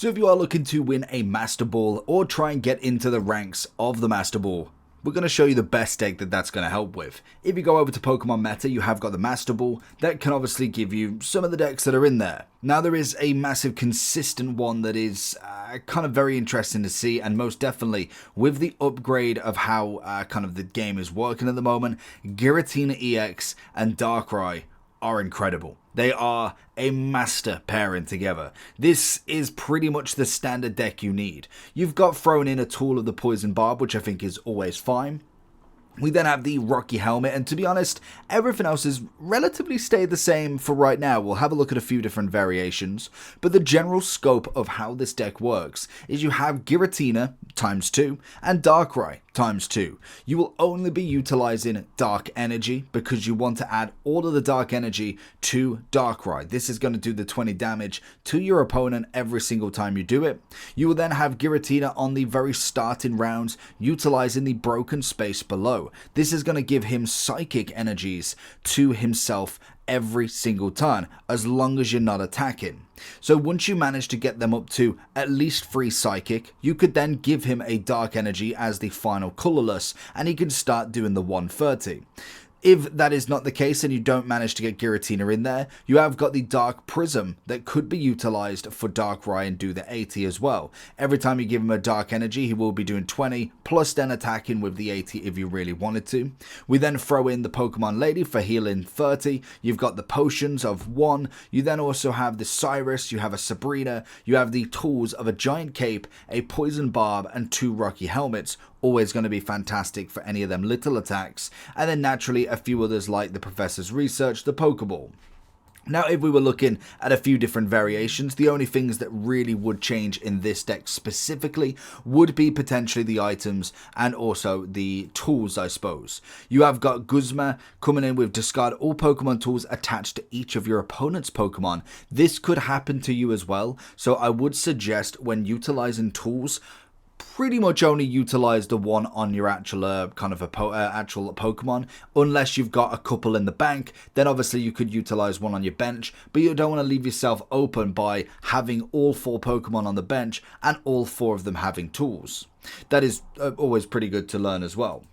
So if you are looking to win a Master Ball or try and get into the ranks of the Master Ball, we're going to show you the best deck that's going to help with. If you go over to Pokemon Meta, you have got the Master Ball that can obviously give you some of the decks that are in there. Now there is a massive consistent one that is kind of very interesting to see, and most definitely with the upgrade of how kind of the game is working at the moment, Giratina EX and Darkrai are incredible. They are a master pairing together. This is pretty much the standard deck you need. You've got thrown in a tool of the Poison Barb, which I think is always fine. We then have the Rocky Helmet, and to be honest, everything else has relatively stayed the same for right now. We'll have a look at a few different variations, but the general scope of how this deck works is you have Giratina ×2 and Darkrai ×2. You will only be utilizing Dark Energy because you want to add all of the Dark Energy to Darkrai. This is going to do the 20 damage to your opponent every single time you do it. You will then have Giratina on the very starting rounds utilizing the Broken Space below. This is going to give him psychic energies to himself every single turn, as long as you're not attacking. So once you manage to get them up to at least 3 psychic, you could then give him a dark energy as the final colorless, and he can start doing the 130. If that is not the case and you don't manage to get Giratina in there, you have got the Dark Prism that could be utilized for Darkrai and do the 80 as well. Every time you give him a Dark Energy, he will be doing 20, plus then attacking with the 80 if you really wanted to. We then throw in the Pokemon Lady for healing 30. You've got the Potions of 1. You then also have the Cyrus, you have a Sabrina, you have the tools of a Giant Cape, a Poison Barb, and 2 Rocky Helmets. Always going to be fantastic for any of them little attacks, and then naturally a few others like the Professor's Research, the Pokeball. Now if we were looking at a few different variations, the only things that really would change in this deck specifically would be potentially the items and also the tools, I suppose. You have got Guzma coming in with discard all Pokemon tools attached to each of your opponent's Pokemon. This could happen to you as well, so I would suggest when utilizing tools, pretty much only utilize the one on your actual actual Pokemon, unless you've got a couple in the bank. Then obviously you could utilize one on your bench, but you don't want to leave yourself open by having all 4 Pokemon on the bench and all 4 of them having tools. That is always pretty good to learn as well.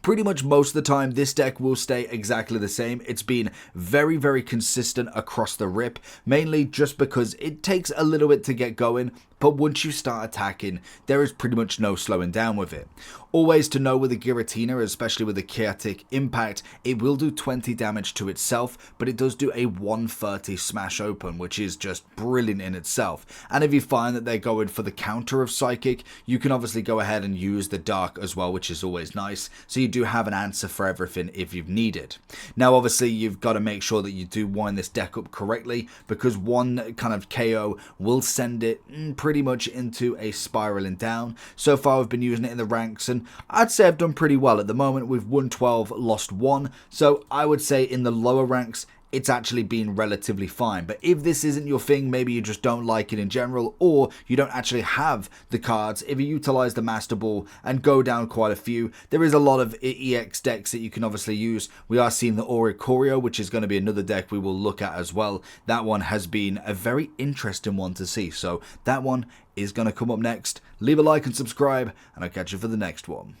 Pretty much most of the time this deck will stay exactly the same. It's been very, very consistent across the rip, mainly just because it takes a little bit to get going, but once you start attacking, there is pretty much no slowing down with it. Always to know with the Giratina, especially with the Chaotic Impact, it will do 20 damage to itself, but it does do a 130 smash open, which is just brilliant in itself. And if you find that they're going for the counter of Psychic, you can obviously go ahead and use the Dark as well, which is always nice. So you do have an answer for everything if you've needed. Now obviously you've got to make sure that you do wind this deck up correctly, because one kind of KO will send it pretty much into a spiraling down. So far I've been using it in the ranks, and I'd say I've done pretty well at the moment. We've won 12, lost 1, so I would say in the lower ranks it's actually been relatively fine. But if this isn't your thing, maybe you just don't like it in general, or you don't actually have the cards, if you utilize the Master Ball and go down quite a few, there is a lot of EX decks that you can obviously use. We are seeing the Oricorio, which is going to be another deck we will look at as well. That one has been a very interesting one to see, so that one is going to come up next. Leave a like and subscribe, and I'll catch you for the next one.